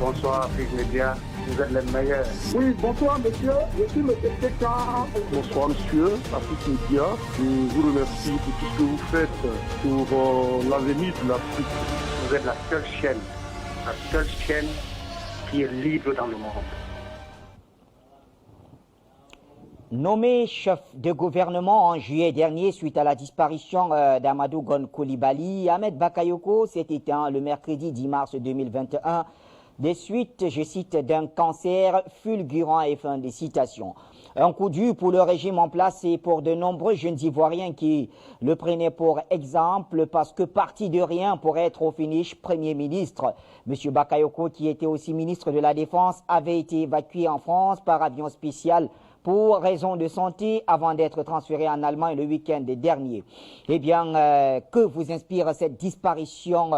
Bonsoir Afrique Média, vous êtes les meilleurs. Oui, bonsoir monsieur, je suis le PTK. Bonsoir monsieur, Afrique Média. Je vous remercie pour tout ce que vous faites pour l'avenir de l'Afrique. Vous êtes la seule chaîne qui est libre dans le monde. Nommé chef de gouvernement en juillet dernier suite à la disparition d'Amadou Gon Coulibaly, Ahmed Bakayoko s'est éteint le mercredi 10 mars 2021 des suites, je cite, d'un cancer fulgurant et fin des citations. Un coup dur pour le régime en place et pour de nombreux jeunes Ivoiriens qui le prenaient pour exemple parce que parti de rien pour être au finish Premier ministre. Monsieur Bakayoko, qui était aussi ministre de la Défense, avait été évacué en France par avion spécial pour raison de santé avant d'être transféré en Allemagne le week-end dernier. Eh bien, que vous inspire cette disparition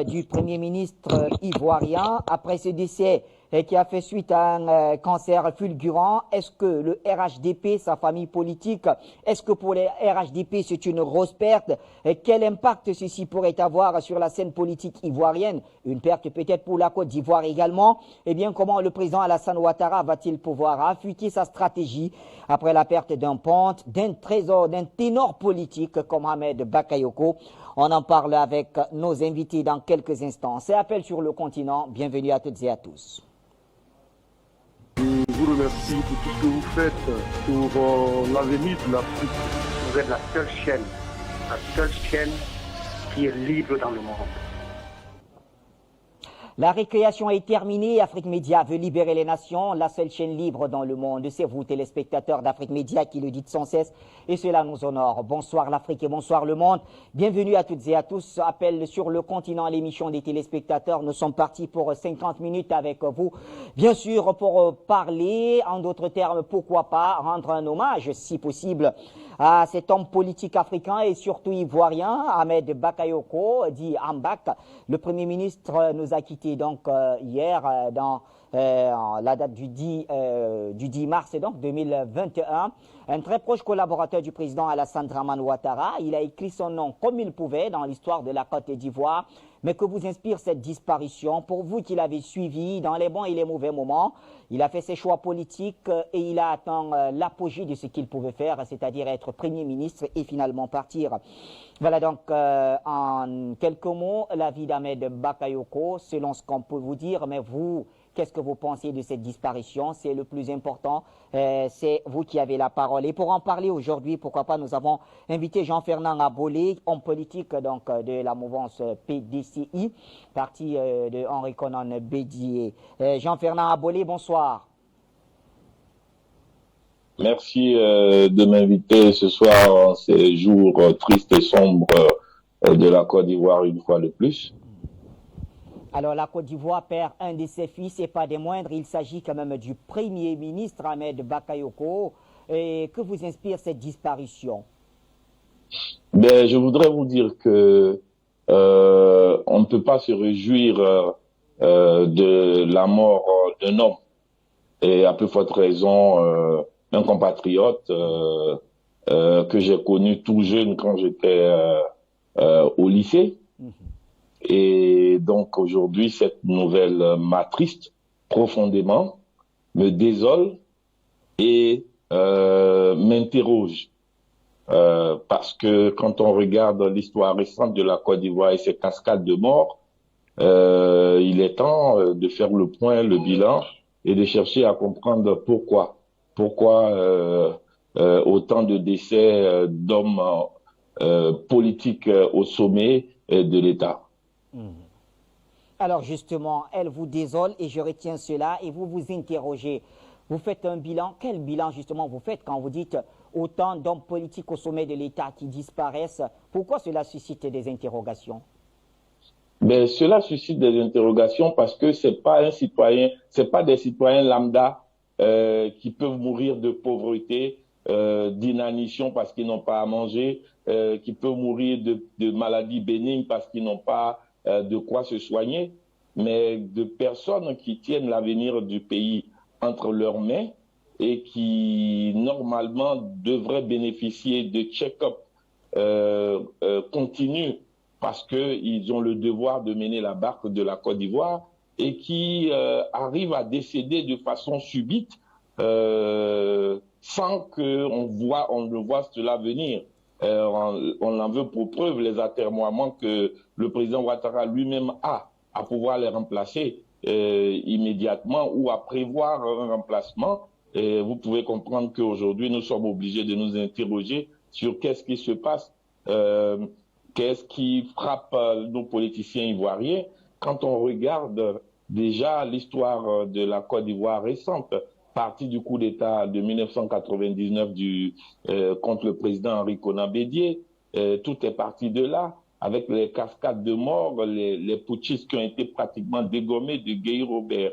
du Premier ministre ivoirien après ce décès qui a fait suite à un cancer fulgurant? Est-ce que le RHDP, sa famille politique, est-ce que pour les RHDP c'est une grosse perte? Quel impact ceci pourrait avoir sur la scène politique ivoirienne? Une perte peut-être pour la Côte d'Ivoire également. Eh bien, comment le président Alassane Ouattara va-t-il pouvoir affûter sa stratégie après la perte d'un ponte, d'un trésor, d'un ténor politique comme Ahmed Bakayoko? On en parle avec nos invités dans quelques instants. C'est Appel sur le continent. Bienvenue à toutes et à tous. Je vous remercie pour tout ce que vous faites pour l'avenir de l'Afrique. Vous êtes la seule chaîne qui est libre dans le monde. La récréation est terminée. Afrique Média veut libérer les nations, la seule chaîne libre dans le monde. C'est vous, téléspectateurs d'Afrique Média, qui le dites sans cesse et cela nous honore. Bonsoir l'Afrique et bonsoir le monde. Bienvenue à toutes et à tous. Appel sur le continent, l'émission des téléspectateurs. Nous sommes partis pour 50 minutes avec vous. Bien sûr, pour parler, en d'autres termes, pourquoi pas rendre un hommage, si possible, à cet homme politique africain et surtout ivoirien, Ahmed Bakayoko, dit Ambak. Le Premier ministre nous a quittés donc hier dans la date du 10 mars donc 2021. Un très proche collaborateur du président Alassane Dramane Ouattara. Il a écrit son nom comme il pouvait dans l'histoire de la Côte d'Ivoire. Mais que vous inspire cette disparition? Pour vous qui l'avez suivi dans les bons et les mauvais moments, il a fait ses choix politiques et il a atteint l'apogée de ce qu'il pouvait faire, c'est-à-dire être Premier ministre et finalement partir. Voilà donc en quelques mots la vie d'Ahmed Bakayoko, selon ce qu'on peut vous dire. Mais vous, qu'est-ce que vous pensez de cette disparition? C'est le plus important. C'est vous qui avez la parole. Et pour en parler aujourd'hui, pourquoi pas, nous avons invité Jean-Fernand Abolé, homme politique donc de la mouvance PDCI, parti de Henri Konan Bédié. Jean-Fernand Abolé, bonsoir. Merci de m'inviter ce soir en ces jours tristes et sombres de la Côte d'Ivoire une fois de plus. Alors, la Côte d'Ivoire perd un de ses fils et pas des moindres. Il s'agit quand même du Premier ministre Ahmed Bakayoko. Et que vous inspire cette disparition? Ben, je voudrais vous dire que on ne peut pas se réjouir de la mort d'un homme. Et à peu forte raison, un compatriote que j'ai connu tout jeune quand j'étais au lycée. Et donc aujourd'hui, cette nouvelle m'attriste profondément, me désole et m'interroge. Parce que quand on regarde l'histoire récente de la Côte d'Ivoire et ses cascades de morts, il est temps de faire le point, le bilan et de chercher à comprendre pourquoi. Pourquoi autant de décès d'hommes politiques au sommet de l'État. Alors justement, elle vous désole et je retiens cela et vous vous interrogez. Vous faites un bilan. Quel bilan justement vous faites quand vous dites autant d'hommes politiques au sommet de l'État qui disparaissent? Pourquoi cela suscite des interrogations? Ben, cela suscite des interrogations parce que c'est pas des citoyens lambda qui peuvent mourir de pauvreté, d'inanition parce qu'ils n'ont pas à manger, qui peuvent mourir de maladies bénignes parce qu'ils n'ont pas de quoi se soigner, mais de personnes qui tiennent l'avenir du pays entre leurs mains et qui, normalement, devraient bénéficier de check-up continu parce qu'ils ont le devoir de mener la barque de la Côte d'Ivoire et qui arrive à décéder de façon subite sans qu'on ne voit cela venir. On en veut pour preuve les atermoiements que le président Ouattara lui-même a à pouvoir les remplacer immédiatement ou à prévoir un remplacement. Et vous pouvez comprendre qu'aujourd'hui, nous sommes obligés de nous interroger sur qu'est-ce qui se passe, qu'est-ce qui frappe nos politiciens ivoiriens quand on regarde déjà l'histoire de la Côte d'Ivoire récente, partie du coup d'État de 1999 contre le président Henri Konan Bédié. Tout est parti de là, avec les cascades de morts, les putschistes qui ont été pratiquement dégommés de Guy Robert,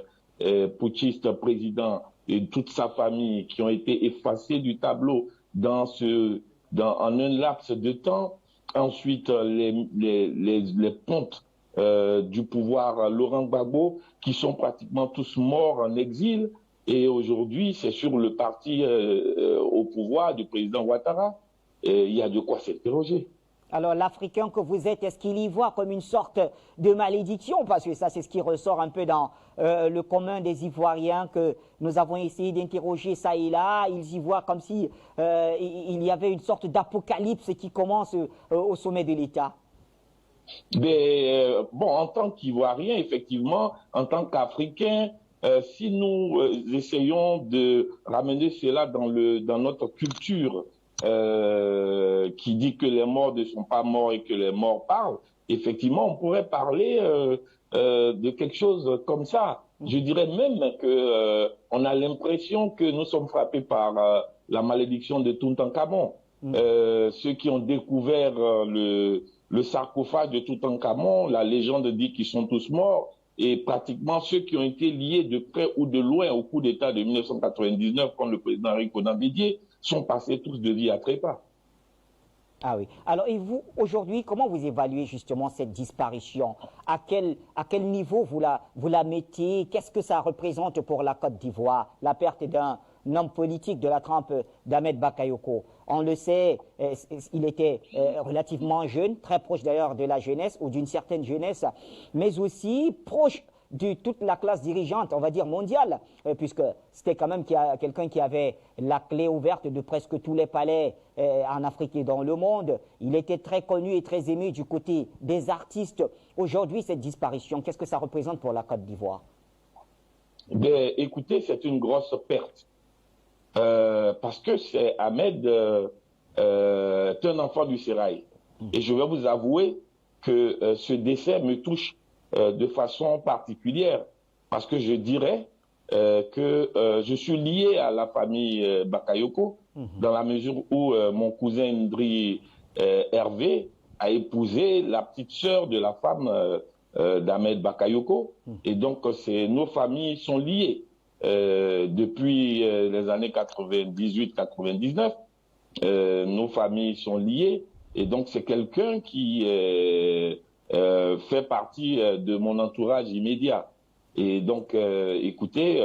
putschiste président et toute sa famille qui ont été effacés du tableau en un laps de temps. Ensuite, les pontes du pouvoir Laurent Gbagbo qui sont pratiquement tous morts en exil. Et aujourd'hui, c'est sur le parti au pouvoir du président Ouattara. Il y a de quoi s'interroger. Alors, l'Africain que vous êtes, est-ce qu'il y voit comme une sorte de malédiction? Parce que ça, c'est ce qui ressort un peu dans le commun des Ivoiriens que nous avons essayé d'interroger ça et là. Ils y voient comme si il y avait une sorte d'apocalypse qui commence au sommet de l'État. Mais, bon, en tant qu'Ivoirien, effectivement, en tant qu'Africain, si nous essayons de ramener cela dans notre culture, qui dit que les morts ne sont pas morts et que les morts parlent, effectivement, on pourrait parler de quelque chose comme ça. Je dirais même que on a l'impression que nous sommes frappés par la malédiction de Toutankhamon. Ceux qui ont découvert le sarcophage de Toutankhamon, la légende dit qu'ils sont tous morts. Et pratiquement ceux qui ont été liés de près ou de loin au coup d'État de 1999 contre le président Henri Konan Bédié sont passés tous de vie à trépas. Ah oui. Alors, et vous, aujourd'hui, comment vous évaluez justement cette disparition? À quel niveau vous la mettez? Qu'est-ce que ça représente pour la Côte d'Ivoire, la perte d'un homme politique de la trempe d'Ahmed Bakayoko? On le sait, il était relativement jeune, très proche d'ailleurs de la jeunesse ou d'une certaine jeunesse, mais aussi proche de toute la classe dirigeante, on va dire mondiale, puisque c'était quand même quelqu'un qui avait la clé ouverte de presque tous les palais en Afrique et dans le monde. Il était très connu et très aimé du côté des artistes. Aujourd'hui, cette disparition, qu'est-ce que ça représente pour la Côte d'Ivoire? Ben, écoutez, c'est une grosse perte. Parce que c'est Ahmed, est un enfant du sérail. Et je vais vous avouer que ce décès me touche de façon particulière. Parce que je dirais que je suis lié à la famille Bakayoko, dans la mesure où mon cousin Ndri Hervé a épousé la petite sœur de la femme d'Ahmed Bakayoko. Et donc, nos familles sont liées. Depuis les années 98-99, nos familles sont liées et donc c'est quelqu'un qui fait partie de mon entourage immédiat. Et donc, écoutez,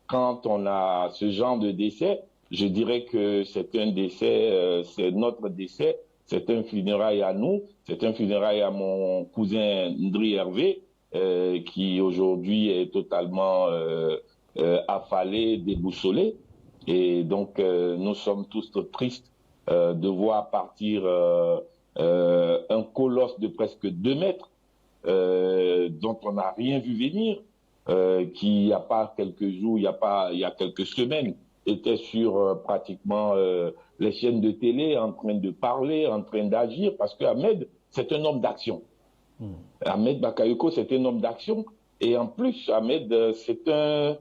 quand on a ce genre de décès, je dirais que c'est un décès, c'est notre décès, c'est un funérail à nous, c'est un funérail à mon cousin Ndri Hervé, qui aujourd'hui est totalement affalé, déboussolé. Et donc, nous sommes tous tristes de voir partir un colosse de presque 2 mètres, dont on n'a rien vu venir, qui, il n'y a pas quelques jours, il y a quelques semaines, était sur pratiquement les chaînes de télé en train de parler, en train d'agir, parce que Ahmed, c'est un homme d'action. Ahmed Bakayoko, c'est un homme d'action. Et en plus, Ahmed, c'est un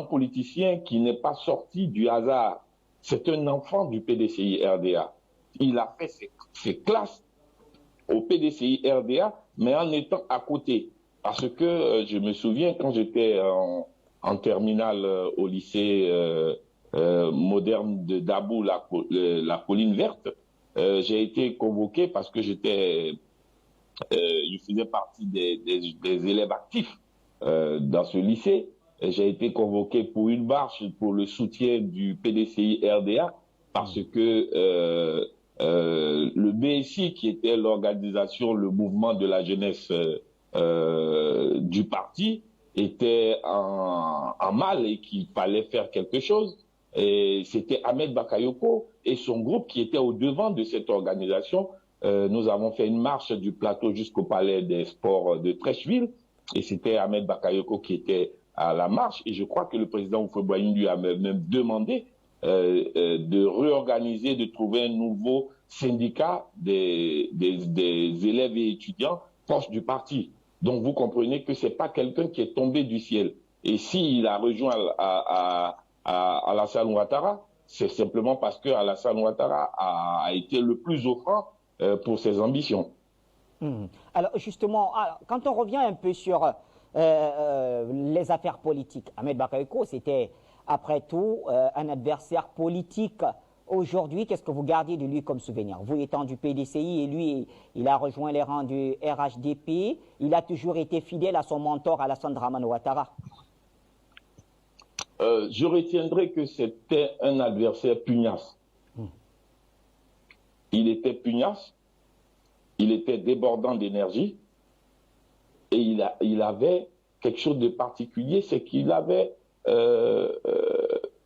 politicien qui n'est pas sorti du hasard. C'est un enfant du PDCI-RDA. Il a fait ses classes au PDCI-RDA, mais en étant à côté. Parce que je me souviens, quand j'étais en terminale au lycée moderne de Dabou, la colline verte, j'ai été convoqué parce que je faisais partie des élèves actifs dans ce lycée. J'ai été convoqué pour une marche pour le soutien du PDCI-RDA parce que le BSI, qui était l'organisation, le mouvement de la jeunesse du parti était en mal et qu'il fallait faire quelque chose. Et c'était Ahmed Bakayoko et son groupe qui étaient au devant de cette organisation. Nous avons fait une marche du plateau jusqu'au palais des sports de Treichville et c'était Ahmed Bakayoko qui était à la marche. Et je crois que le président Houphouët-Boigny lui a même demandé de réorganiser, de trouver un nouveau syndicat des élèves et étudiants proches du parti. Donc vous comprenez que c'est pas quelqu'un qui est tombé du ciel. Et s'il a rejoint Alassane Ouattara, c'est simplement parce que Alassane Ouattara a été le plus offrant pour ses ambitions. Alors justement, quand on revient un peu sur les affaires politiques, Ahmed Bakayoko, c'était après tout un adversaire politique. Aujourd'hui, qu'est-ce que vous gardez de lui comme souvenir? Vous étant du PDCI et lui, il a rejoint les rangs du RHDP. Il a toujours été fidèle à son mentor Alassane Dramane Ouattara. Je retiendrai que c'était un adversaire pugnace. Il était pugnace, il était débordant d'énergie et il avait quelque chose de particulier, c'est qu'il avait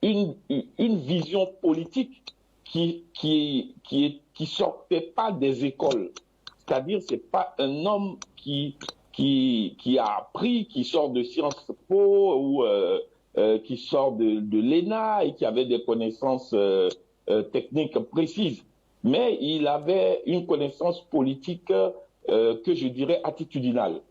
une vision politique qui sortait pas des écoles. C'est-à-dire, c'est pas un homme qui a appris, qui sort de Sciences Po ou qui sort de l'ENA et qui avait des connaissances techniques précises. Mais il avait une connaissance politique que je dirais attitudinale.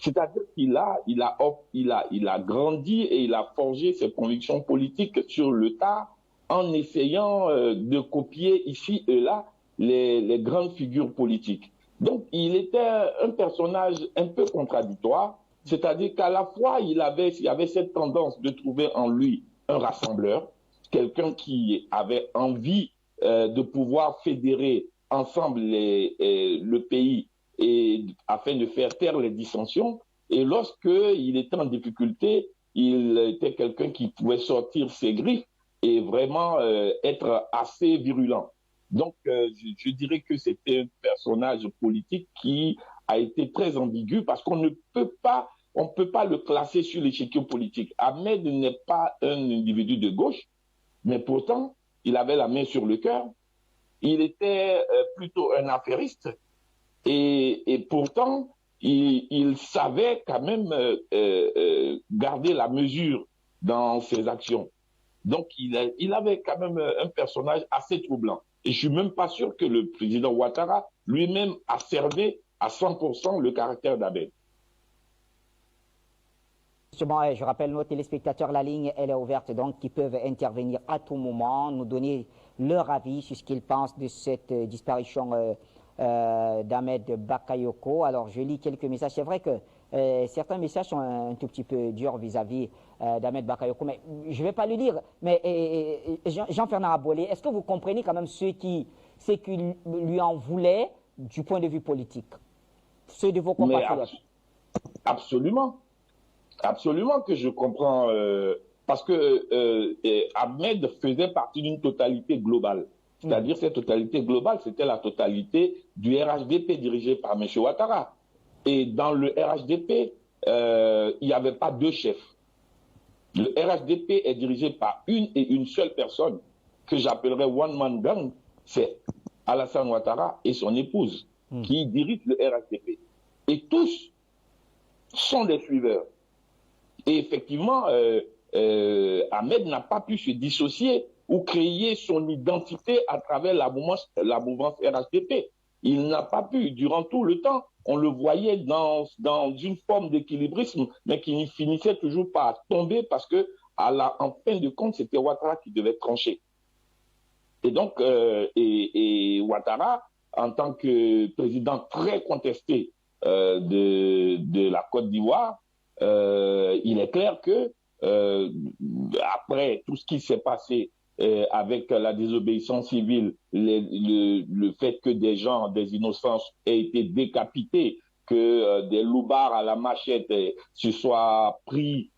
C'est-à-dire qu'il a grandi et il a forgé ses convictions politiques sur le tas en essayant de copier ici et là les grandes figures politiques. Donc il était un personnage un peu contradictoire, c'est-à-dire qu'à la fois il y avait cette tendance de trouver en lui un rassembleur, quelqu'un qui avait envie de pouvoir fédérer ensemble le pays et afin de faire taire les dissensions. Et lorsque il était en difficulté, il était quelqu'un qui pouvait sortir ses griffes et vraiment être assez virulent. Donc, je dirais que c'était un personnage politique qui a été très ambigu parce qu'on ne peut pas, le classer sur l'échiquier politique. Ahmed n'est pas un individu de gauche, mais pourtant, il avait la main sur le cœur. Il était plutôt un affairiste et pourtant, il savait quand même garder la mesure dans ses actions. Donc, il avait quand même un personnage assez troublant. Et je suis même pas sûr que le président Ouattara lui-même a cerné à 100% le caractère d'Ahmed. Justement, je rappelle nos téléspectateurs, la ligne elle est ouverte, donc qui peuvent intervenir à tout moment, nous donner leur avis sur ce qu'ils pensent de cette disparition d'Ahmed Bakayoko. Alors, je lis quelques messages. C'est vrai que certains messages sont un tout petit peu durs vis-à-vis d'Ahmed Bakayoko, mais je ne vais pas le lire. Mais Jean-Fernand Abolé, est-ce que vous comprenez quand même ceux qui lui en voulaient du point de vue politique? Ceux de vos compatriotes? Absolument. Absolument que je comprends. Parce que Ahmed faisait partie d'une totalité globale. C'est-à-dire, cette totalité globale, c'était la totalité du RHDP dirigé par M. Ouattara. Et dans le RHDP, il n'y avait pas deux chefs. Le RHDP est dirigé par une et une seule personne, que j'appellerais One Man Gang, c'est Alassane Ouattara et son épouse, qui dirigent le RHDP. Et tous sont des suiveurs. Et effectivement, Ahmed n'a pas pu se dissocier ou créer son identité à travers la mouvance RHDP. Il n'a pas pu. Durant tout le temps, on le voyait dans une forme d'équilibrisme, mais qui finissait toujours par tomber parce que, en fin de compte, c'était Ouattara qui devait trancher. Et donc, Ouattara, en tant que président très contesté de la Côte d'Ivoire, il est clair que après tout ce qui s'est passé avec la désobéissance civile, le fait que des gens, des innocents aient été décapités, que des loupards à la machette se soient pris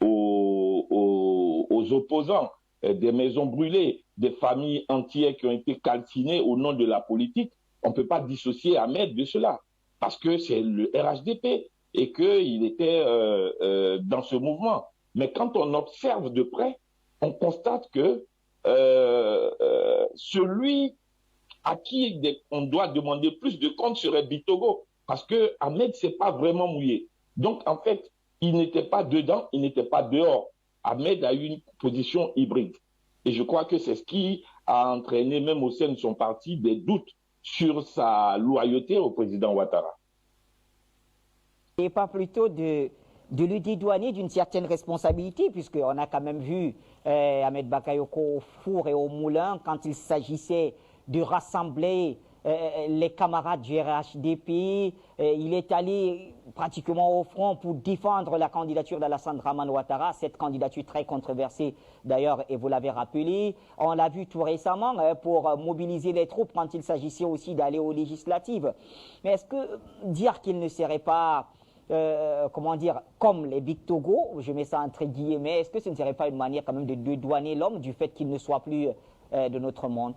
aux opposants, des maisons brûlées, des familles entières qui ont été calcinées au nom de la politique, on ne peut pas dissocier Ahmed de cela. parce que c'est le RHDP et qu'il était dans ce mouvement. Mais quand on observe de près, on constate que celui à qui on doit demander plus de comptes serait Bitogo, parce que Ahmed s'est pas vraiment mouillé. Donc en fait, il n'était pas dedans, il n'était pas dehors. Ahmed a eu une position hybride. Et je crois que c'est ce qui a entraîné, même au sein de son parti, des doutes sur sa loyauté au président Ouattara. Et pas plutôt de lui dédouaner d'une certaine responsabilité, puisqu'on a quand même vu Ahmed Bakayoko au four et au moulin quand il s'agissait de rassembler les camarades du RHDP. Il est allé pratiquement au front pour défendre la candidature d'Alassane Dramane Ouattara, cette candidature très controversée d'ailleurs, et vous l'avez rappelé. On l'a vu tout récemment pour mobiliser les troupes quand il s'agissait aussi d'aller aux législatives. Mais est-ce que dire qu'il ne serait pas, comment dire, comme les Big Togo, je mets ça entre guillemets, est-ce que ce ne serait pas une manière quand même de dédouaner l'homme du fait qu'il ne soit plus de notre monde?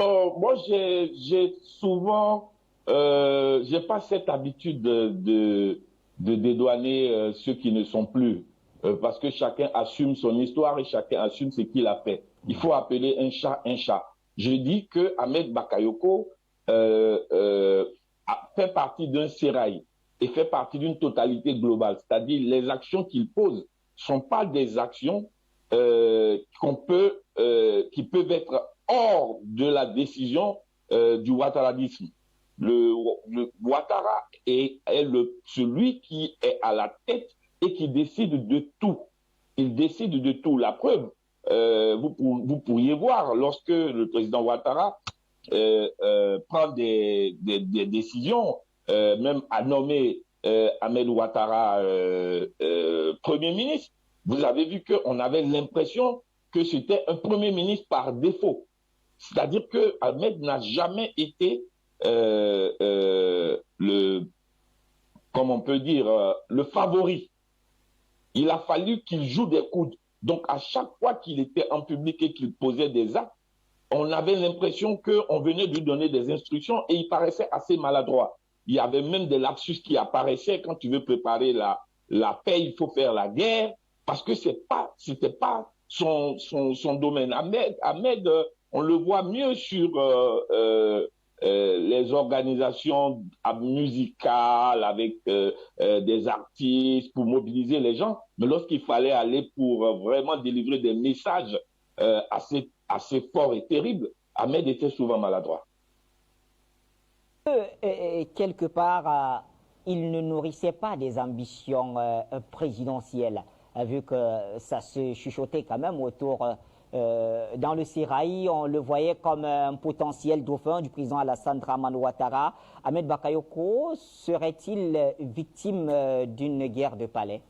Moi, j'ai souvent, j'ai pas cette habitude de dédouaner ceux qui ne sont plus, parce que chacun assume son histoire et chacun assume ce qu'il a fait. Il faut appeler un chat un chat. Je dis que Ahmed Bakayoko fait partie d'un sérail et fait partie d'une totalité globale, c'est-à-dire les actions qu'il pose sont pas des actions qui peuvent être hors de la décision du ouattaradisme. Le Ouattara est celui qui est à la tête et qui décide de tout. Il décide de tout. La preuve, vous pourriez voir lorsque le président Ouattara prend des décisions, même à nommer Ahmed Ouattara Premier ministre, vous avez vu qu'on avait l'impression que c'était un Premier ministre par défaut. C'est-à-dire que Ahmed n'a jamais été comment on peut dire, le favori. Il a fallu qu'il joue des coudes. Donc à chaque fois qu'il était en public et qu'il posait des actes, on avait l'impression qu'on venait lui donner des instructions et il paraissait assez maladroit. Il y avait même des lapsus qui apparaissaient quand tu veux préparer la paix, il faut faire la guerre, parce que c'était pas son domaine. Ahmed, on le voit mieux sur les organisations musicales avec des artistes pour mobiliser les gens, mais lorsqu'il fallait aller pour vraiment délivrer des messages assez forts et terribles, Ahmed était souvent maladroit. Quelque part, il ne nourrissait pas des ambitions présidentielles, vu que ça se chuchotait quand même autour dans le sérail, on le voyait comme un potentiel dauphin du président Alassane Dramane Ouattara. Ahmed Bakayoko serait-il victime d'une guerre de palais?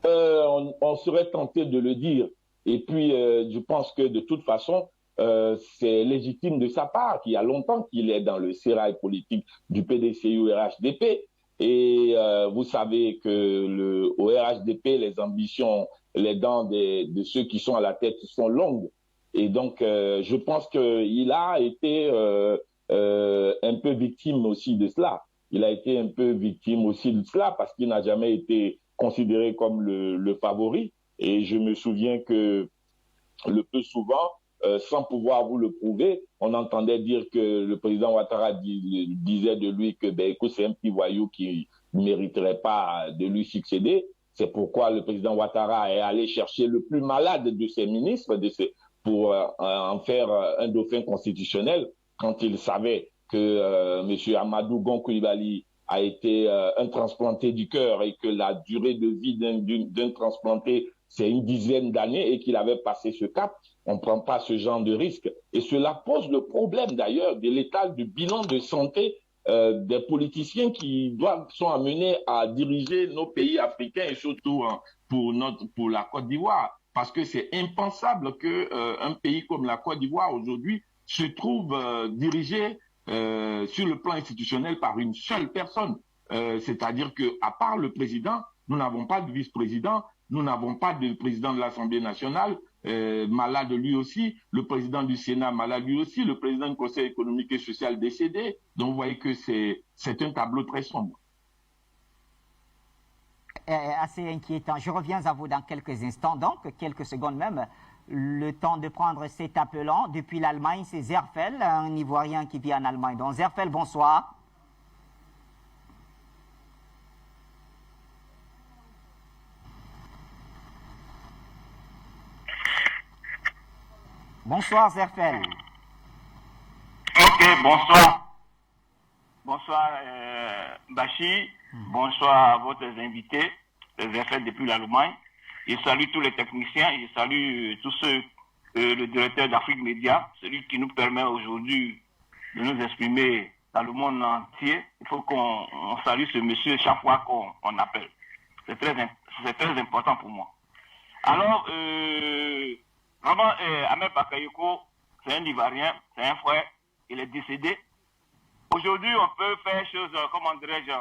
On serait tenté de le dire. Et puis, je pense que de toute façon, c'est légitime de sa part. Il y a longtemps qu'il est dans le sérail politique du PDCU-RHDP. Et vous savez que au RHDP, les ambitions, les dents de ceux qui sont à la tête sont longues. Et donc, je pense qu'il a été un peu victime aussi de cela. Il a été un peu victime aussi de cela parce qu'il n'a jamais été considéré comme le favori. Et je me souviens que le plus souvent, sans pouvoir vous le prouver, on entendait dire que le président Ouattara disait de lui que écoute, c'est un petit voyou qui ne mériterait pas de lui succéder. C'est pourquoi le président Ouattara est allé chercher le plus malade de ses ministres pour en faire un dauphin constitutionnel quand il savait que M. Amadou Gon Coulibaly a été un transplanté du cœur et que la durée de vie d'un transplanté, c'est une dizaine d'années et qu'il avait passé ce cap. On ne prend pas ce genre de risque. Et cela pose le problème d'ailleurs de l'état du bilan de santé des politiciens qui sont amenés à diriger nos pays africains et surtout pour la Côte d'Ivoire. Parce que c'est impensable qu'un pays comme la Côte d'Ivoire aujourd'hui se trouve dirigé sur le plan institutionnel par une seule personne. C'est-à-dire qu'à part le président, nous n'avons pas de vice-président, nous n'avons pas de président de l'Assemblée nationale, malade lui aussi, le président du Sénat malade lui aussi, le président du Conseil économique et social décédé. Donc vous voyez que c'est un tableau très sombre. Assez inquiétant. Je reviens à vous dans quelques instants, donc quelques secondes même. Le temps de prendre cet appelant. Depuis l'Allemagne, c'est Zerfel, un Ivoirien qui vit en Allemagne. Donc Zerfel, bonsoir. Bonsoir Zerfel. Ok, bonsoir. Bonsoir Bachir. Bonsoir à votre invités, Zerfel depuis l'Allemagne. Je salue tous les techniciens, je salue tous ceux, le directeur d'Afrique Média, celui qui nous permet aujourd'hui de nous exprimer dans le monde entier. Il faut qu'on salue ce monsieur chaque fois qu'on appelle. C'est très important pour moi. Alors, vraiment, Ahmed Bakayoko, c'est un Ivoirien, c'est un frère, il est décédé. Aujourd'hui, on peut faire chose, comment dirais-je,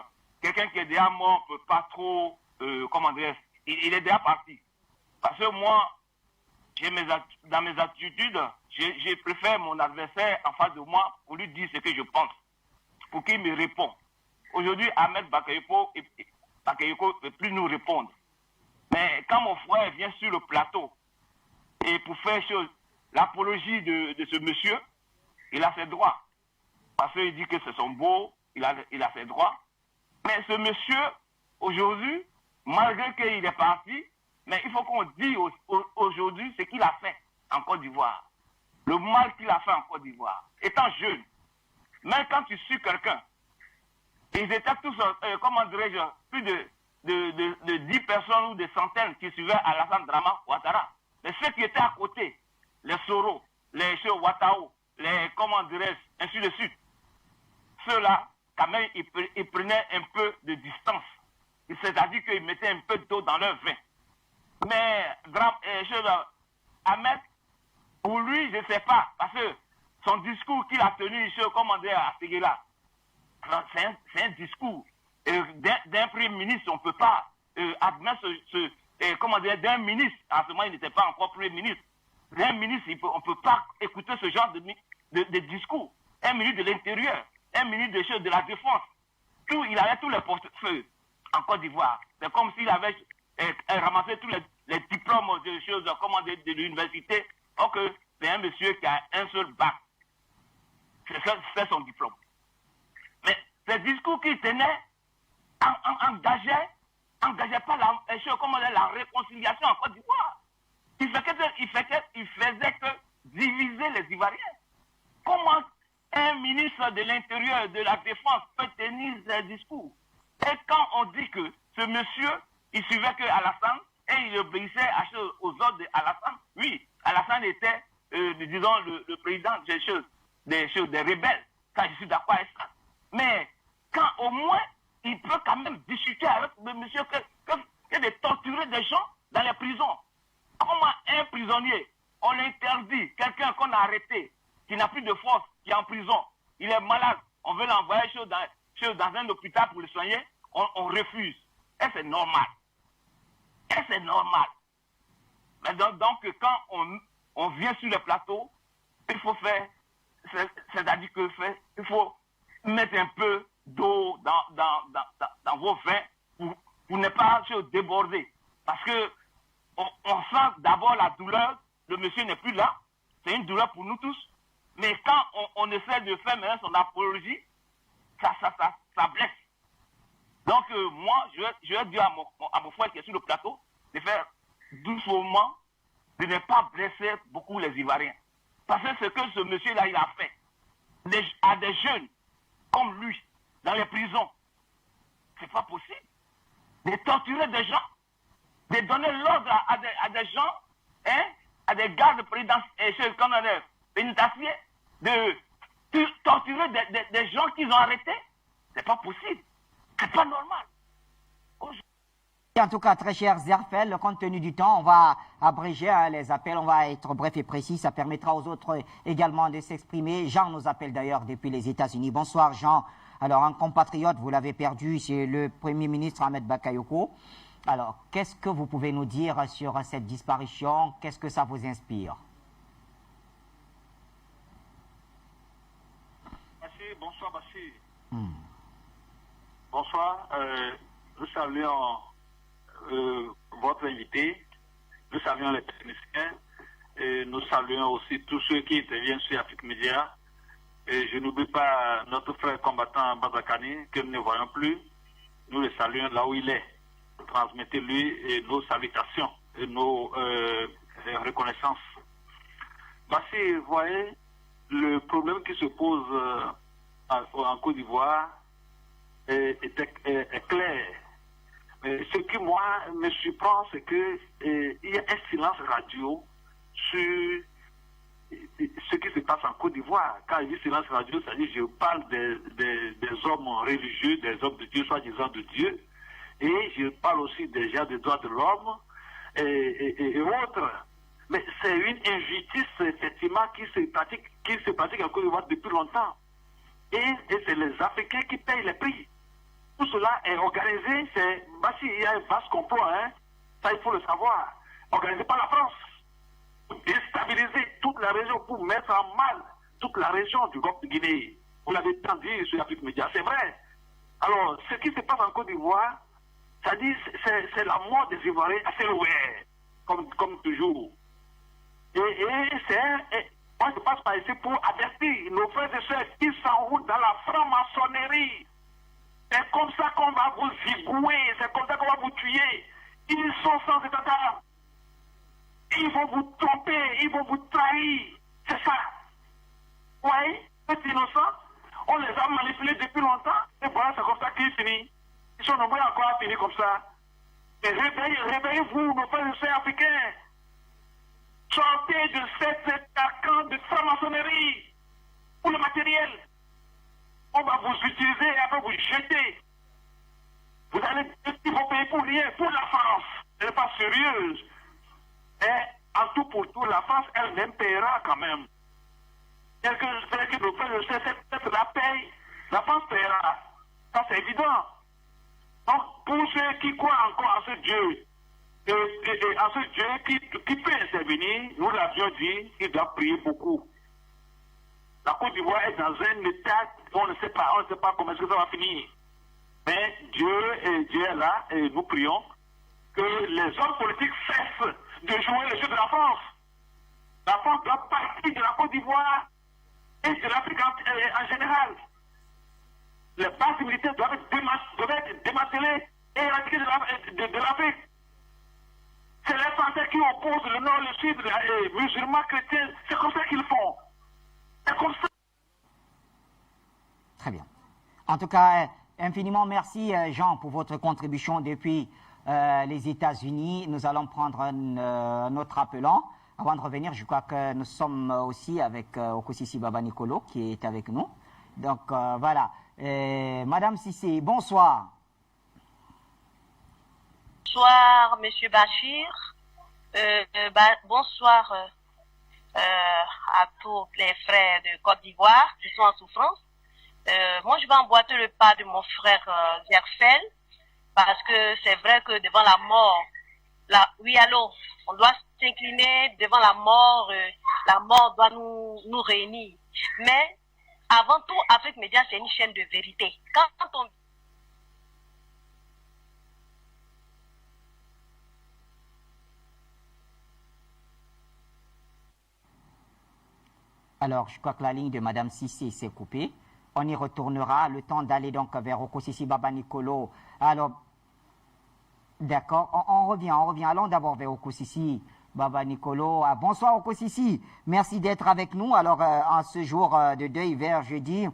quelqu'un qui est déjà mort ne peut pas trop, comment dirais-je, il est déjà parti. Parce que moi, dans mes attitudes, je préfère mon adversaire en face de moi pour lui dire ce que je pense, pour qu'il me réponde. Aujourd'hui, Ahmed Bakayoko ne peut plus nous répondre. Mais quand mon frère vient sur le plateau, et pour faire chose, l'apologie de ce monsieur, il a ses droits. Parce qu'il dit que c'est son beau, il a ses droits. Mais ce monsieur, aujourd'hui, malgré qu'il est parti, mais il faut qu'on dise aujourd'hui ce qu'il a fait en Côte d'Ivoire. Le mal qu'il a fait en Côte d'Ivoire. Étant jeune, même quand tu suis quelqu'un, ils étaient tous, comment dirais-je, plus de 10 personnes ou des centaines qui suivaient Alassane Drama Ouattara. Mais ceux qui étaient à côté, les Soro, les Cheo Ouattao, les, comment dirais-je, ainsi de suite, ceux-là, quand même, ils prenaient un peu de distance. C'est-à-dire qu'ils mettaient un peu d'eau dans leur vin. Mais Ahmed, pour lui, je ne sais pas, parce que son discours qu'il a tenu, comment dire, à Séguéla, c'est un discours d'un premier ministre. On ne peut pas admettre comment dire, d'un ministre. En ce moment, il n'était pas encore premier ministre. D'un ministre, on ne peut pas écouter ce genre de discours. Un ministre de l'Intérieur, un ministre de la Défense. Il avait tous les portefeuilles en Côte d'Ivoire. C'est comme s'il avait ramassé tous les diplômes de choses, comment dire, de l'université. Or que c'est un monsieur qui a un seul bac. C'est son diplôme. Mais ces discours qu'il tenait engageaient pas la réconciliation en Côte d'Ivoire. Il faisait que diviser les Ivoiriens. Comment un ministre de l'Intérieur, de la Défense peut tenir ces discours? Et quand on dit que ce monsieur, il suivait que Alassane et il obéissait aux ordres d'Alassane, oui, Alassane était, disons, le président des rebelles, quand je suis d'accord avec ça. Mais quand au moins, il peut quand même discuter avec le monsieur que de torturer des gens dans les prisons. Comment un prisonnier, on l'interdit, quelqu'un qu'on a arrêté, qui n'a plus de force, qui est en prison, il est malade, on veut l'envoyer dans un hôpital pour le soigner, on refuse. Et c'est normal. Mais donc quand on vient sur le plateau, il faut faire, c'est-à-dire que il faut mettre un peu d'eau dans vos vins pour ne pas se déborder. Parce que on sent d'abord la douleur, le monsieur n'est plus là, c'est une douleur pour nous tous. Mais quand on essaie de faire maintenant son apologie, ça blesse. Donc moi, je vais dire à mon frère qui est sur le plateau de faire doucement, de ne pas blesser beaucoup les Ivoiriens. Parce que ce que ce monsieur-là, il a fait à des jeunes comme lui, dans les prisons, c'est pas possible. De torturer des gens, de donner l'ordre à des gens, hein, à des gardes pénitentiaires, de torturer des gens qu'ils ont arrêtés, c'est pas possible. C'est pas normal. En tout cas, très cher Zerfel, compte tenu du temps, on va abréger les appels, on va être bref et précis, ça permettra aux autres également de s'exprimer. Jean nous appelle d'ailleurs depuis les États-Unis. Bonsoir Jean. Alors, un compatriote, vous l'avez perdu, c'est le Premier ministre Ahmed Bakayoko. Alors, qu'est-ce que vous pouvez nous dire sur cette disparition? Qu'est-ce que ça vous inspire? Bonsoir, Bachir. Bonsoir. Nous saluons votre invité. Nous saluons les techniciens. Et nous saluons aussi tous ceux qui interviennent sur Afrique Média. Et je n'oublie pas notre frère combattant Bazakani, que nous ne voyons plus. Nous le saluons là où il est. Transmettez-lui nos salutations et nos reconnaissances. Bachir, vous voyez, le problème qui se pose en Côte d'Ivoire est clair. Mais ce qui, moi, me surprend, c'est qu'il y a un silence radio sur ce qui se passe en Côte d'Ivoire. Quand je dis silence radio, c'est-à-dire je parle des hommes religieux, des hommes de Dieu, soi-disant de Dieu, et je parle aussi déjà des droits de l'homme et autres. Mais c'est une injustice, effectivement, qui se pratique en Côte d'Ivoire depuis longtemps. Et c'est les Africains qui payent les prix. Tout cela est organisé, il y a un vaste complot, hein, ça il faut le savoir, organisé par la France, pour déstabiliser toute la région, pour mettre en mal toute la région du Golfe de Guinée. Vous l'avez tant dit sur l'Afrique Média, c'est vrai. Alors, ce qui se passe en Côte d'Ivoire, c'est-à-dire c'est la mort des Ivoiriens à Selouer, comme toujours. Moi je passe par ici pour avertir nos frères et sœurs qui s'enroulent dans la franc-maçonnerie. C'est comme ça qu'on va vous zigouer, c'est comme ça qu'on va vous tuer. Ils sont sans état d'âme. Ils vont vous tromper, ils vont vous trahir. C'est ça. Vous voyez, c'est innocent. On les a manipulés depuis longtemps. Et voilà, c'est comme ça qu'ils finissent. Ils sont nombreux encore à finir comme ça. Et réveillez-vous, nos frères et sœurs africains. Sortez de cette carcan de franc-maçonnerie pour le matériel. On va vous utiliser et après vous jeter. Vous allez investir vos pays pour rien, pour la France. Elle n'est pas sérieuse. Et en tout pour tout, la France elle-même paiera quand même. Est-ce que nos frères et sœurs, peut-être la paye, la France paiera. Ça c'est évident. Donc pour ceux qui croient encore en ce Dieu, et en ce Dieu qui peut intervenir, nous l'avions dit, il doit prier beaucoup. La Côte d'Ivoire est dans un état, on ne sait pas comment est-ce que ça va finir. Mais Dieu est là et nous prions que les hommes politiques cessent de jouer le jeu de la France. La France doit partir de la Côte d'Ivoire et de l'Afrique en général. Les bases militaires doivent être démantelées et éradiquées de l'Afrique. C'est les Français qui opposent le nord, le sud, les musulmans, chrétiens. C'est comme ça qu'ils font. C'est comme ça. Très bien. En tout cas, infiniment merci, Jean, pour votre contribution depuis les États-Unis. Nous allons prendre un autre appelant. Avant de revenir, je crois que nous sommes aussi avec Okosisi Baba Nicolo qui est avec nous. Donc, voilà. Madame Sissé, bonsoir. Bonsoir, Monsieur Bachir. Bonsoir à tous les frères de Côte d'Ivoire qui sont en souffrance. Moi, je vais emboîter le pas de mon frère Zerfel parce que c'est vrai que devant la mort, on doit s'incliner devant la mort doit nous réunir. Mais avant tout, Afrique Média, c'est une chaîne de vérité. Quand on Alors, je crois que la ligne de Madame Sissé s'est coupée. On y retournera. Le temps d'aller donc vers Okosisi Baba Nicolo. Alors, d'accord, on revient. Allons d'abord vers Okosisi Baba Nicolo. Bonsoir Okosisi. Merci d'être avec nous. Alors, en ce jour de deuil vers jeudi,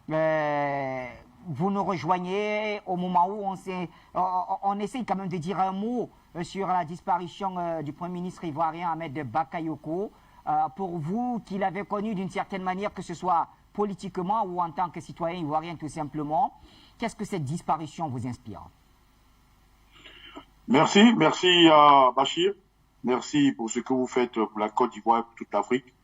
vous nous rejoignez au moment où on essaie quand même de dire un mot sur la disparition du Premier ministre ivoirien Ahmed Bakayoko. Pour vous, qui l'avez connu d'une certaine manière, que ce soit politiquement ou en tant que citoyen ivoirien tout simplement, qu'est-ce que cette disparition vous inspire? Merci Bachir. Merci pour ce que vous faites pour la Côte d'Ivoire et pour toute l'Afrique.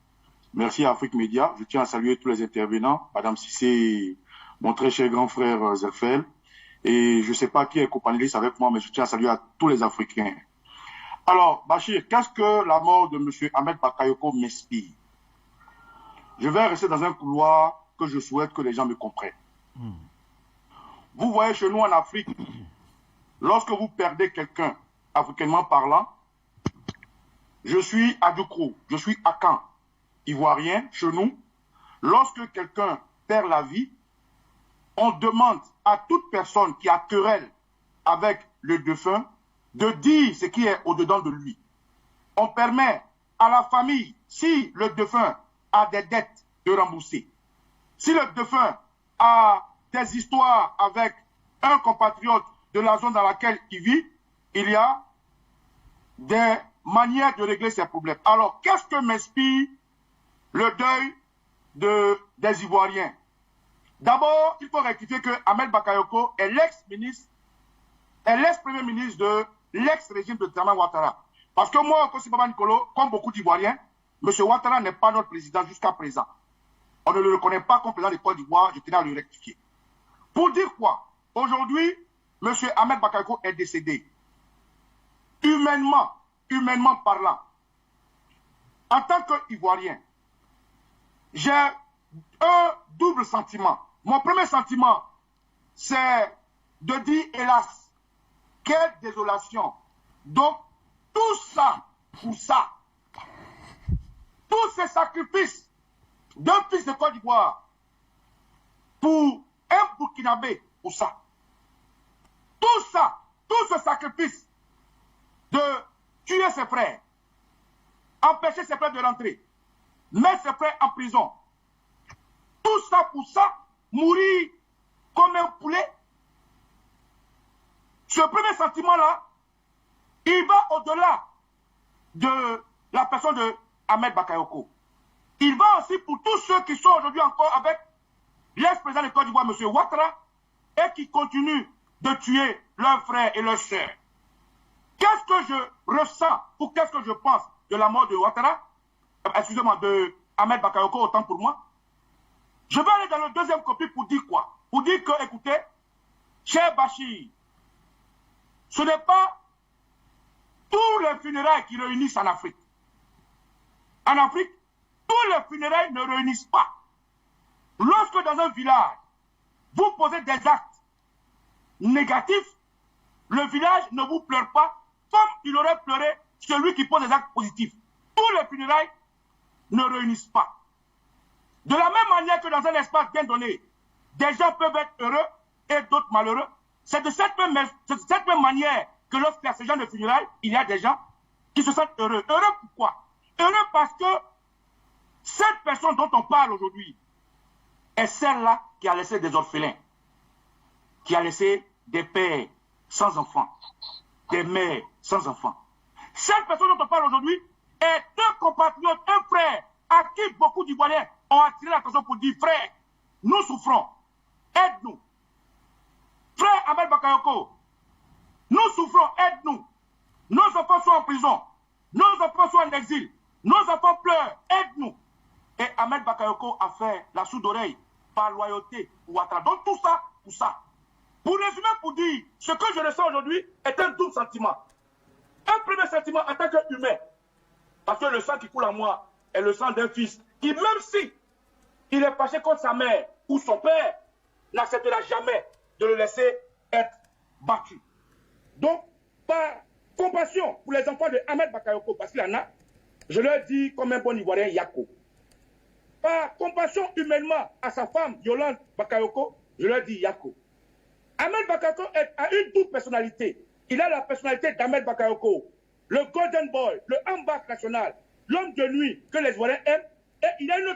Merci à Afrique Média. Je tiens à saluer tous les intervenants, Madame Sissé, mon très cher grand frère Zerfel, Et je ne sais pas qui est copanéliste avec moi, mais je tiens à saluer à tous les Africains. Alors, Bachir, qu'est-ce que la mort de M. Ahmed Bakayoko m'inspire? Je vais rester dans un couloir que je souhaite que les gens me comprennent. Vous voyez, chez nous en Afrique, lorsque vous perdez quelqu'un, africainement parlant, je suis à Ducrou, je suis à Caen, ivoirien, chez nous. Lorsque quelqu'un perd la vie, on demande à toute personne qui a querelle avec le défunt de dire ce qui est au-dedans de lui. On permet à la famille, si le défunt a des dettes, de rembourser. Si le défunt a des histoires avec un compatriote de la zone dans laquelle il vit, il y a des manières de régler ces problèmes. Alors, qu'est-ce que m'inspire le deuil des Ivoiriens? D'abord, il faut rectifier que Ahmed Bakayoko est l'ex-ministre, est l'ex-premier ministre de l'ex-régime de Dramane Ouattara. Parce que moi, Kossi Baba Nicolo, comme beaucoup d'Ivoiriens, M. Ouattara n'est pas notre président jusqu'à présent. On ne le reconnaît pas comme président de Côte d'Ivoire, je tenais à le rectifier. Pour dire quoi? Aujourd'hui, M. Ahmed Bakayoko est décédé. Humainement parlant, en tant qu'Ivoirien, j'ai un double sentiment. Mon premier sentiment, c'est de dire, hélas, quelle désolation. Donc, tout ça, pour ça, tous ces sacrifices d'un fils de Côte d'Ivoire pour un Burkinabé, pour ça. Tout ça, tout ce sacrifice de tuer ses frères, empêcher ses frères de rentrer, mettre ses frères en prison, tout ça pour ça, mourir comme un poulet. Ce premier sentiment-là, il va au-delà de la personne de Ahmed Bakayoko. Il va aussi pour tous ceux qui sont aujourd'hui encore avec l'ex-président de Côte d'Ivoire, M. Ouattara, et qui continuent de tuer leurs frères et leurs sœurs. Qu'est-ce que je ressens ou qu'est-ce que je pense de la mort de Ouattara, excusez-moi, de Ahmed Bakayoko, autant pour moi? Je vais aller dans le deuxième copie pour dire quoi? Pour dire que, écoutez, cher Bachir, ce n'est pas tous les funérailles qui réunissent en Afrique. En Afrique, tous les funérailles ne réunissent pas. Lorsque dans un village, vous posez des actes négatifs, le village ne vous pleure pas comme il aurait pleuré celui qui pose des actes positifs. Tous les funérailles ne réunissent pas. De la même manière que dans un espace bien donné, des gens peuvent être heureux et d'autres malheureux, c'est de cette même manière que lorsqu'il y a ce genre de funérailles, il y a des gens qui se sentent heureux. Heureux pourquoi? Heureux parce que cette personne dont on parle aujourd'hui est celle-là qui a laissé des orphelins, qui a laissé des pères sans enfants, des mères sans enfants. Cette personne dont on parle aujourd'hui est un compatriote, un frère, à qui beaucoup d'Ivoiriens ont attiré l'attention pour dire, frère, nous souffrons, aide-nous. Frère Ahmed Bakayoko, nous souffrons, aide-nous. Nos enfants sont en prison, nos enfants sont en exil, nos enfants pleurent, aide-nous. Et Ahmed Bakayoko a fait la sourde oreille par loyauté ou Ouattara. Donc tout ça, pour ça. Pour résumer, pour dire, ce que je ressens aujourd'hui est un double sentiment. Un premier sentiment en tant qu'humain, parce que le sang qui coule en moi est le sang d'un fils qui, même si il est fâché contre sa mère ou son père, n'acceptera jamais de le laisser être battu. Donc, par compassion pour les enfants de Ahmed Bakayoko, parce qu'il y en a, je leur dis comme un bon Ivoirien, Yako. Par compassion humainement à sa femme, Yolande Bakayoko, je leur dis Yako. Ahmed Bakayoko a une double personnalité. Il a la personnalité d'Ahmed Bakayoko, le Golden Boy, le handball national, l'homme de nuit que les Ivoiriens aiment, et il a une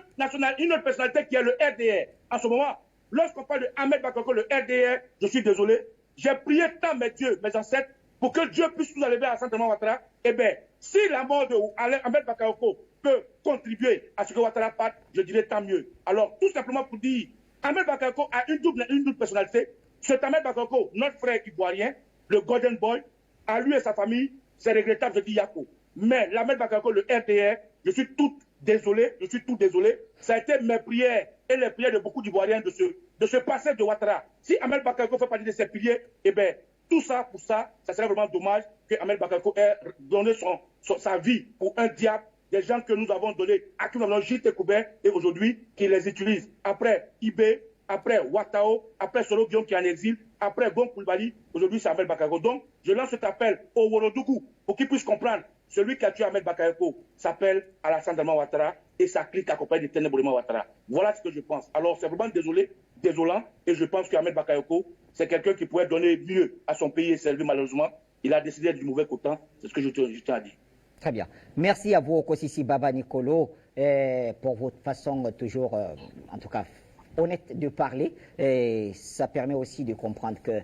autre personnalité qui est le RDR. En ce moment, lorsqu'on parle de Ahmed Bakayoko, le RDR, je suis désolé, j'ai prié tant mes dieux, mes ancêtres, pour que Dieu puisse nous enlever à Saint-Amand Ouattara. Eh bien, si la mort de Ahmed Bakayoko peut contribuer à ce que Ouattara parte, je dirais tant mieux. Alors, tout simplement pour dire, Ahmed Bakayoko a une double personnalité. C'est Ahmed Bakayoko, notre frère ivoirien, le Golden Boy, à lui et sa famille, c'est regrettable, je dis Yako. Mais l'Ahmed Bakayoko, le RDR, je suis tout désolé, ça a été mes prières et les prières de beaucoup d'Ivoiriens de se passer de Ouattara. Si Ahmed Bakayoko fait partie de ces piliers, eh bien, tout ça, pour ça, ça serait vraiment dommage que Ahmed Bakayoko ait donné sa vie pour un diable, des gens que nous avons donnés, à qui nous avons Gilles Tekoubert, et aujourd'hui, qui les utilisent. Après Ibé, après Ouattao, après Solo Guillaume qui est en exil, après Gon Koulibaly, aujourd'hui c'est Ahmed Bakayoko. Donc, je lance cet appel au Wolodougou pour qu'ils puissent comprendre. Celui qui a tué Ahmed Bakayoko s'appelle Alassane Draman Ouattara et sa clique accompagnée de Ténèbres Ouattara. Voilà ce que je pense. Alors, c'est vraiment désolant, et je pense qu'Ahmed Bakayoko, c'est quelqu'un qui pourrait donner mieux à son pays et servir malheureusement. Il a décidé d'être du mauvais côté. C'est ce que je tiens à dire. Très bien. Merci à vous, Okosisi Baba Nicolo, pour votre façon toujours, en tout cas, honnête de parler. Et ça permet aussi de comprendre que,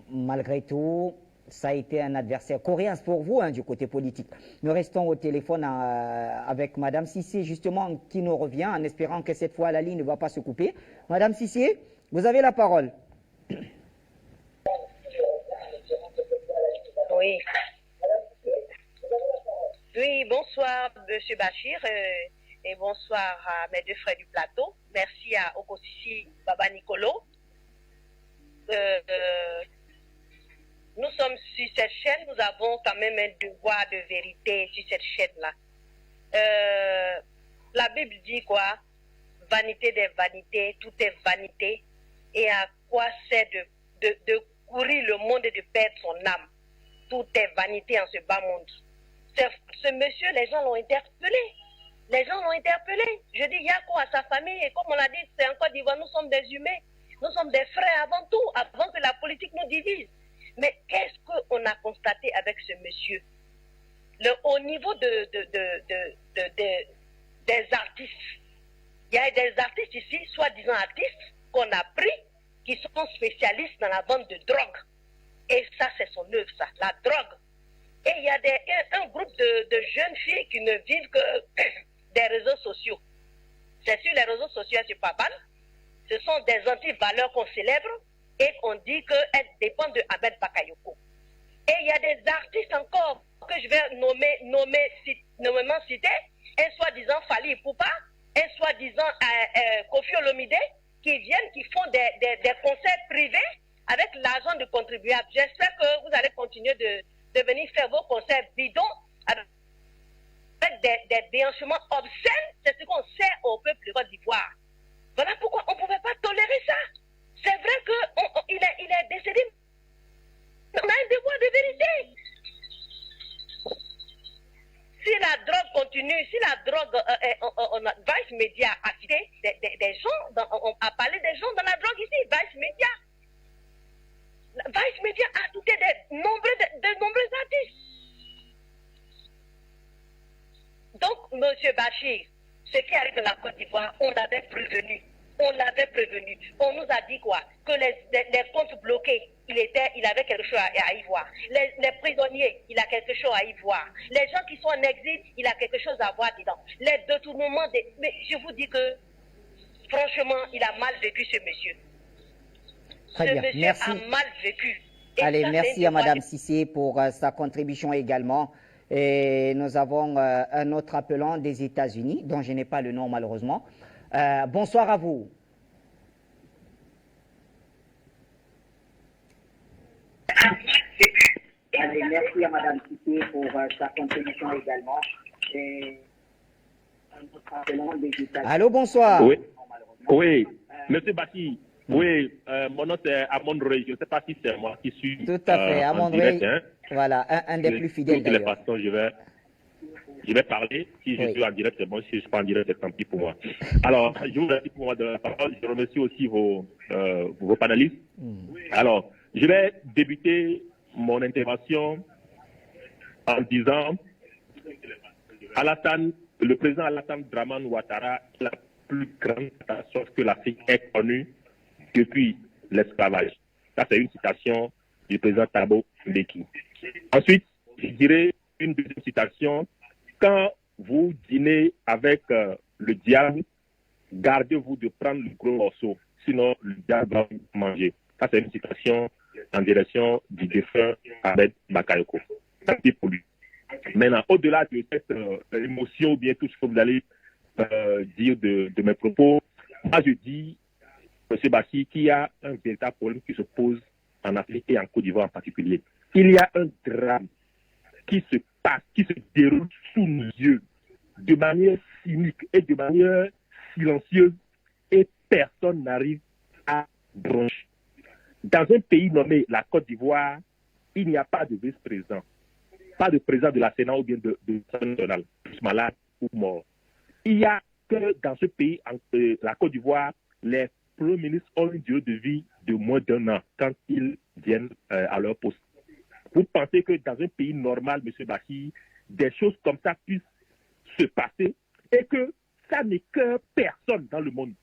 malgré tout, ça a été un adversaire coréen pour vous, hein, du côté politique. Nous restons au téléphone avec Madame Cissé, justement, qui nous revient, en espérant que cette fois, la ligne ne va pas se couper. Madame Cissé, vous avez la parole. Oui. Oui, bonsoir, Monsieur Bachir, et bonsoir à mes deux frères du plateau. Merci à Okosisi Baba Nicolo. Nous sommes sur cette chaîne, nous avons quand même un devoir de vérité sur cette chaîne-là. La Bible dit quoi? Vanité des vanités, tout est vanité. Et à quoi c'est de courir le monde et de perdre son âme? Tout est vanité en ce bas monde. Ce monsieur, les gens l'ont interpellé. Les gens l'ont interpellé. Je dis Yako à sa famille, et comme on l'a dit, c'est en Côte d'Ivoire, nous sommes des humains. Nous sommes des frères avant tout, avant que la politique nous divise. Mais qu'est-ce qu'on a constaté avec ce monsieur? Au niveau des artistes, il y a des artistes ici, soi-disant artistes, qu'on a pris, qui sont spécialistes dans la vente de drogue. Et ça, c'est son œuvre, ça, la drogue. Et il y a un groupe de jeunes filles qui ne vivent que des réseaux sociaux. C'est sur les réseaux sociaux, c'est pas mal. Ce sont des anti-valeurs qu'on célèbre et on dit qu'elles dépendent de Ahmed Bakayoko. Et il y a des artistes encore que je vais nommément citer, un soi-disant Fali Poupa, un soi-disant Kofi Olomide, qui viennent, qui font des concerts privés avec l'argent du contribuable. J'espère que vous allez continuer de venir faire vos concerts bidons avec des déhanchements obscènes. C'est ce qu'on sert au peuple de Côte d'Ivoire. Voilà pourquoi on ne pouvait pas tolérer ça. C'est vrai qu'il est décédé. On a un devoir de vérité. Si la drogue continue, si la drogue, Vice Media a cité des gens, on a parlé des gens dans la drogue ici, Vice Media. Vice Media a cité de nombreux artistes. Donc, M. Bachir, ce qui arrive dans la Côte d'Ivoire, on l'avait prévenu. On nous a dit quoi? Que les comptes bloqués, il avait quelque chose à y voir. Les prisonniers, il a quelque chose à y voir. Les gens qui sont en exil, il a quelque chose à voir dedans. Les détournements, mais je vous dis que, franchement, il a mal vécu ce monsieur. Très bien, merci. A mal vécu. Et allez, ça, merci à Madame Cissé pour sa contribution également. Et nous avons un autre appelant des États-Unis, dont je n'ai pas le nom malheureusement. Bonsoir à vous. Allez, merci à Madame Cissé pour sa contribution également. Et un autre appelant des États-Unis. Allô, bonsoir. Oui. Monsieur Bati. Oui, mon nom c'est Amon Rey. Je ne sais pas si c'est moi qui suis. Tout à fait, Amon Rey. Voilà, un des plus fidèles d'ailleurs. De toutes les façons, je vais parler. Si je suis en direct, c'est bon. Si je ne suis pas en direct, c'est tant pis pour moi. Alors, je vous remercie pour moi de la parole. Je remercie aussi vos panélistes. Alors, je vais débuter mon intervention en disant le président Alassane Draman Ouattara est la plus grande catastrophe que l'Afrique ait connue depuis l'esclavage. Ça, c'est une citation du président Thabo Mbeki. Ensuite, je dirais une deuxième citation. Quand vous dînez avec le diable, gardez-vous de prendre le gros morceau, sinon le diable va vous manger. Ça, c'est une citation en direction du défunt Ahmed Bakayoko. Ça, c'est pour lui. Maintenant, au-delà de cette émotion ou bien tout ce que vous allez dire de mes propos. Moi, je dis, M. Bachir, qu'il y a un véritable problème qui se pose en Afrique et en Côte d'Ivoire en particulier. Il y a un drame qui se passe, qui se déroule sous nos yeux, de manière cynique et de manière silencieuse, et personne n'arrive à broncher. Dans un pays nommé la Côte d'Ivoire, il n'y a pas de vice-président, pas de président de la Sénat ou bien de l'Assemblée nationale, tous malades ou morts. Il n'y a que dans ce pays, la Côte d'Ivoire, les premiers ministres ont une durée de vie de moins d'1 an quand ils viennent à leur poste. Vous pensez que dans un pays normal, M. Bachir, des choses comme ça puissent se passer et que ça n'écoeure personne dans le monde.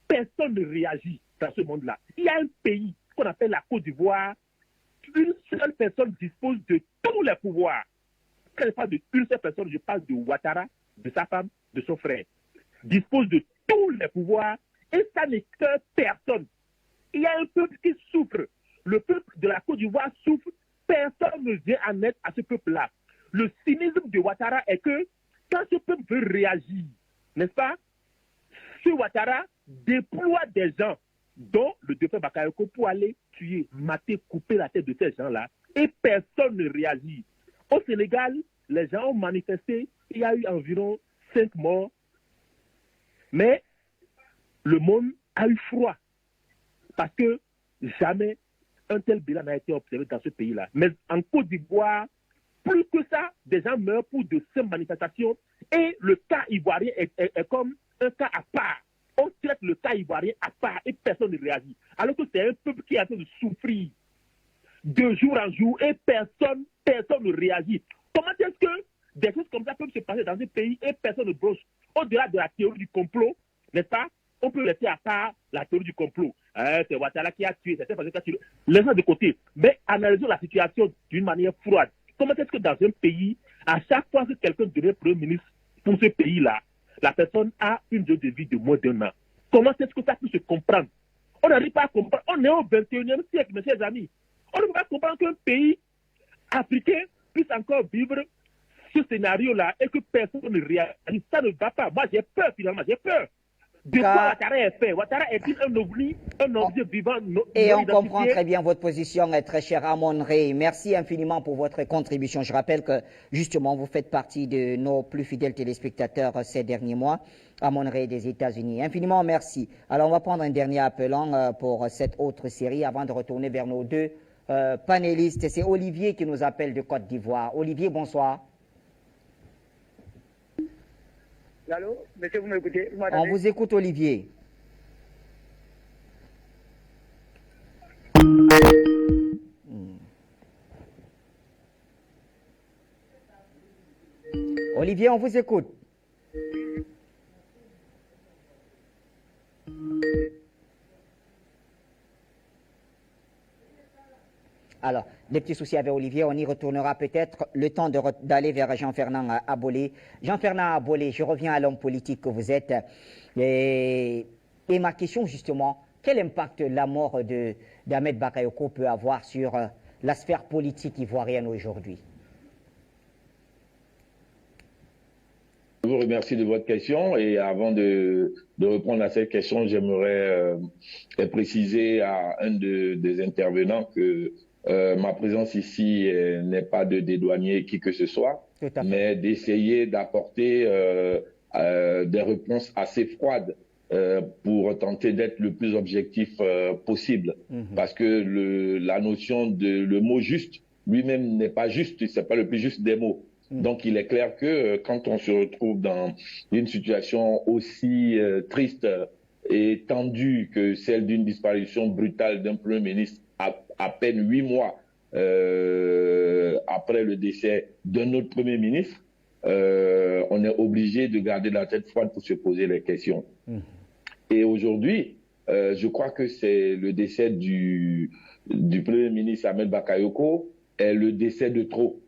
Personne ne réagit dans ce monde-là. Il y a un pays qu'on appelle la Côte d'Ivoire. Une seule personne dispose de tous les pouvoirs. Quand je parle d'une seule personne, je parle de Ouattara, de sa femme, de son frère. Dispose de tous les pouvoirs et ça n'écoeure personne. Il y a un peuple qui souffre. Le peuple de la Côte d'Ivoire souffre. Personne ne vient en aide à ce peuple-là. Le cynisme de Ouattara est que quand ce peuple veut réagir, n'est-ce pas, ce Ouattara déploie des gens, dont le défunt Bakayoko, pour aller tuer, mater, couper la tête de ces gens-là, et personne ne réagit. Au Sénégal, les gens ont manifesté, il y a eu environ 5 morts, mais le monde a eu froid, parce que jamais un tel bilan n'a été observé dans ce pays-là. Mais en Côte d'Ivoire, plus que ça, des gens meurent pour de simples manifestations, et le cas ivoirien est comme un cas à part. On traite le cas ivoirien à part et personne ne réagit. Alors que c'est un peuple qui est en train de souffrir de jour en jour et personne ne réagit. Comment est-ce que des choses comme ça peuvent se passer dans un pays et personne ne bronche? Au-delà de la théorie du complot, n'est-ce pas? On peut laisser à part la théorie du complot. C'est Ouattara qui a tué, c'est cette personne qui a tué. Laissons de côté. Mais analysons la situation d'une manière froide. Comment est-ce que dans un pays, à chaque fois que quelqu'un devient Premier ministre pour ce pays-là, la personne a une durée de vie de moins d'1 an? Comment est-ce que ça peut se comprendre? On n'arrive pas à comprendre. On est au 21e siècle, mes chers amis. On ne peut pas comprendre qu'un pays africain puisse encore vivre ce scénario-là et que personne ne réagit. Ça ne va pas. Moi, j'ai peur, finalement. J'ai peur. De quoi Ouattara est fait? Ouattara est-il un ovni, un objet vivant? Et on comprend très bien votre position, très cher Amon Rey. Merci infiniment pour votre contribution. Je rappelle que, justement, vous faites partie de nos plus fidèles téléspectateurs ces derniers mois. Amon Rey des États-Unis. Infiniment merci. Alors, on va prendre un dernier appelant pour cette autre série avant de retourner vers nos deux panélistes. C'est Olivier qui nous appelle de Côte d'Ivoire. Olivier, bonsoir. Allô, monsieur, vous m'écoutez? On vous écoute, Olivier. Olivier, on vous écoute. Alors, des petits soucis avec Olivier, on y retournera peut-être le temps d'aller vers Jean-Fernand Abolé. Jean-Fernand Abolé, je reviens à l'homme politique que vous êtes. Et ma question, justement, quel impact la mort d'Ahmed Bakayoko peut avoir sur la sphère politique ivoirienne aujourd'hui? Je vous remercie de votre question et avant de répondre à cette question, j'aimerais préciser à un des intervenants que ma présence ici n'est pas de dédouaner qui que ce soit, mais d'essayer d'apporter des réponses assez froides pour tenter d'être le plus objectif possible. Parce que la notion le mot juste lui-même n'est pas juste, c'est pas le plus juste des mots. Donc il est clair que quand on se retrouve dans une situation aussi triste et tendue que celle d'une disparition brutale d'un Premier ministre à peine 8 mois après le décès d'un autre Premier ministre, on est obligé de garder la tête froide pour se poser les questions. Et aujourd'hui, je crois que c'est le décès du Premier ministre Ahmed Bakayoko est le décès de trop.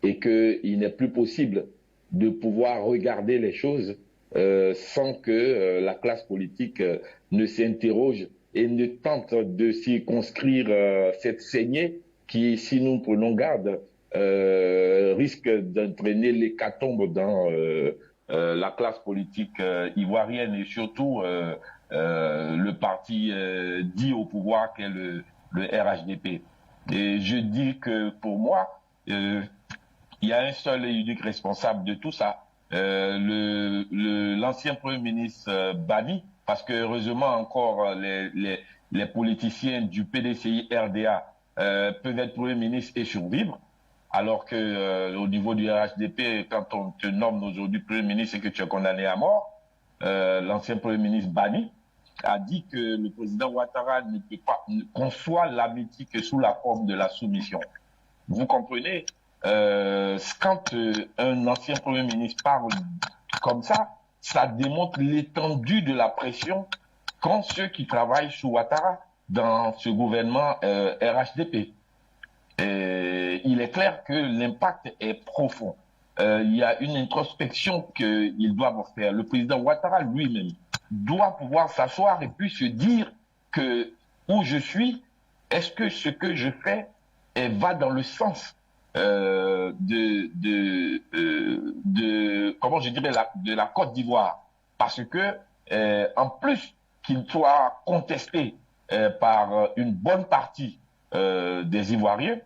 Et qu'il n'est plus possible de pouvoir regarder les choses sans que la classe politique ne s'interroge et ne tente de circonscrire cette saignée qui, si nous prenons garde, risque d'entraîner l'hécatombe dans la classe politique ivoirienne et surtout le parti dit au pouvoir qu'est le RHDP. Et je dis que pour moi, il y a un seul et unique responsable de tout ça, l'ancien Premier ministre Bani, parce que heureusement encore les politiciens du PDCI RDA peuvent être Premier ministre et survivre, alors que au niveau du RHDP, quand on te nomme aujourd'hui Premier ministre et que tu es condamné à mort, l'ancien Premier ministre Bani a dit que le président Ouattara ne peut pas conçoit l'amitié que sous la forme de la soumission. Vous comprenez, quand un ancien Premier ministre parle comme ça démontre l'étendue de la pression qu'ont ceux qui travaillent sous Ouattara dans ce gouvernement RHDP. Et il est clair que l'impact est profond. Il y a une introspection qu'ils doivent faire. Le président Ouattara lui-même doit pouvoir s'asseoir et puis se dire que où je suis, est-ce que ce que je fais va dans le sens comment je dirais de la Côte d'Ivoire, parce que en plus qu'il soit contesté par une bonne partie des Ivoiriens,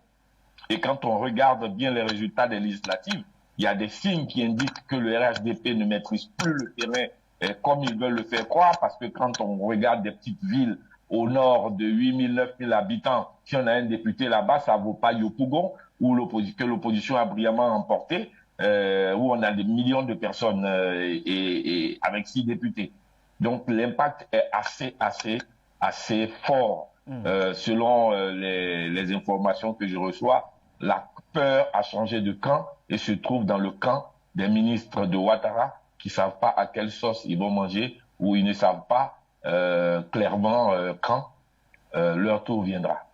et quand on regarde bien les résultats des législatives, il y a des signes qui indiquent que le RHDP ne maîtrise plus le terrain comme ils veulent le faire croire, parce que quand on regarde des petites villes au nord de 8 000, 9 000 habitants, si on a un député là-bas, ça ne vaut pas Yopougon, que l'opposition a brillamment emporté, où on a des millions de personnes et avec 6 députés. Donc l'impact est assez fort. Selon les informations que je reçois, la peur a changé de camp et se trouve dans le camp des ministres de Ouattara qui ne savent pas à quelle sauce ils vont manger, ou ils ne savent pas clairement quand leur tour viendra.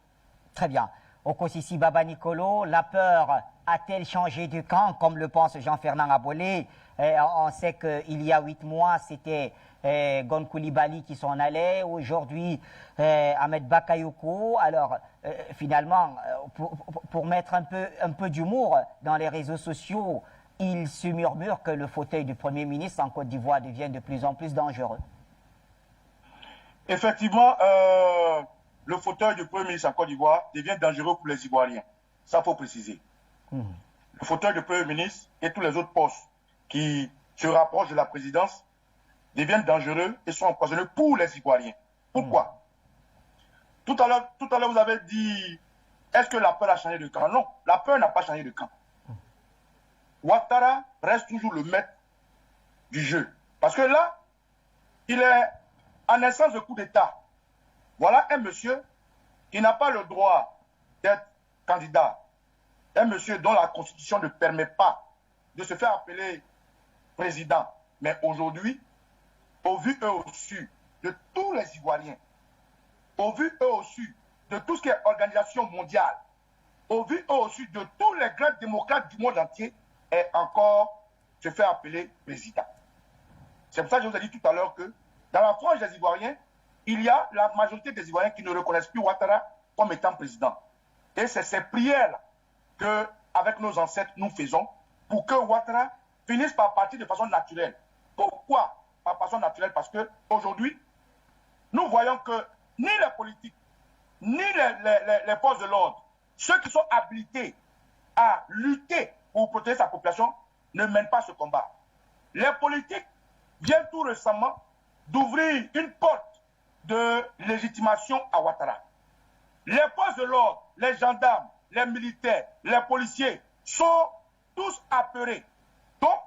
Très bien. Okosisi Baba Nicolo, la peur a-t-elle changé de camp, comme le pense Jean-Fernand Abolé? On sait qu'il y a 8 mois, c'était Gon Coulibaly qui s'en allait. Aujourd'hui, Ahmed Bakayoko. Alors, finalement, pour mettre un peu d'humour dans les réseaux sociaux, il se murmure que le fauteuil du Premier ministre en Côte d'Ivoire devient de plus en plus dangereux. Effectivement, le fauteuil du Premier ministre en Côte d'Ivoire devient dangereux pour les Ivoiriens. Ça, faut préciser. Le fauteuil du Premier ministre et tous les autres postes qui se rapprochent de la présidence deviennent dangereux et sont empoisonneux pour les Ivoiriens. Pourquoi? Tout à l'heure, vous avez dit, est-ce que la peur a changé de camp? Non, la peur n'a pas changé de camp. Ouattara reste toujours le maître du jeu. Parce que là, il est en essence de coup d'État. Voilà un monsieur qui n'a pas le droit d'être candidat. Un monsieur dont la Constitution ne permet pas de se faire appeler président. Mais aujourd'hui, au vu et au su de tous les Ivoiriens, au vu et au su de tout ce qui est organisation mondiale, au vu et au su de tous les grands démocrates du monde entier, est encore se faire appeler président. C'est pour ça que je vous ai dit tout à l'heure que dans la frange des Ivoiriens, il y a la majorité des Ivoiriens qui ne reconnaissent plus Ouattara comme étant président. Et c'est ces prières que, avec nos ancêtres, nous faisons pour que Ouattara finisse par partir de façon naturelle. Pourquoi par façon naturelle? Parce qu'aujourd'hui, nous voyons que ni les politiques, ni les forces de l'ordre, ceux qui sont habilités à lutter pour protéger sa population, ne mènent pas ce combat. Les politiques viennent tout récemment d'ouvrir une porte de légitimation à Ouattara. Les forces de l'ordre, les gendarmes, les militaires, les policiers sont tous apeurés. Donc,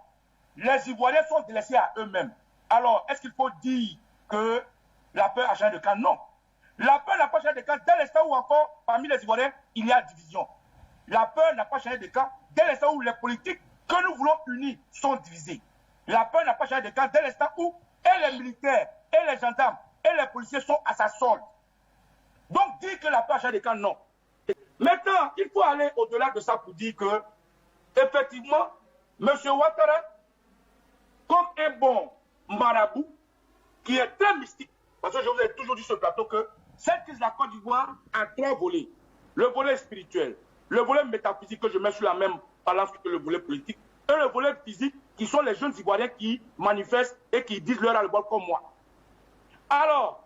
les Ivoiriens sont délaissés à eux-mêmes. Alors, est-ce qu'il faut dire que la peur a changé de camp? Non. La peur n'a pas changé de camp dès l'instant où encore, parmi les Ivoiriens, il y a division. La peur n'a pas changé de camp dès l'instant où les politiques que nous voulons unir sont divisés. La peur n'a pas changé de camp dès l'instant où et les militaires, et les gendarmes, et les policiers sont à sa solde. Donc, dire que la peur a changé de camp, non. Maintenant, il faut aller au-delà de ça pour dire que, effectivement, M. Ouattara, comme un bon marabout, qui est très mystique, parce que je vous ai toujours dit sur ce plateau que cette crise de la Côte d'Ivoire a 3 volets. Le volet spirituel, le volet métaphysique que je mets sur la même balance que le volet politique, et le volet physique qui sont les jeunes Ivoiriens qui manifestent et qui disent leur ras-le-bol comme moi. Alors,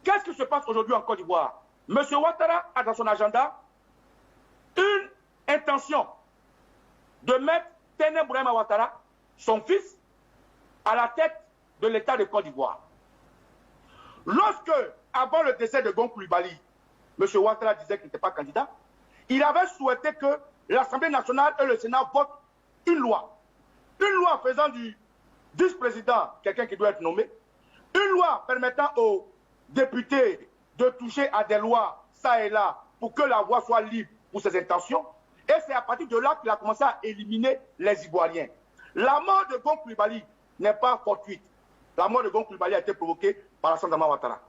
qu'est-ce qui se passe aujourd'hui en Côte d'Ivoire? M. Ouattara a dans son agenda une intention de mettre Tené Bourema Ouattara, son fils, à la tête de l'État de Côte d'Ivoire. Lorsque, avant le décès de Gon Coulibaly, M. Ouattara disait qu'il n'était pas candidat, il avait souhaité que l'Assemblée nationale et le Sénat votent une loi faisant du vice-président quelqu'un qui doit être nommé, une loi permettant aux députés de toucher à des lois ça et là pour que la voie soit libre pour ses intentions. Et c'est à partir de là qu'il a commencé à éliminer les Ivoiriens. La mort de Gon Coulibaly n'est pas fortuite. La mort de Gon Coulibaly a été provoquée par Alassane Dramane Ouattara.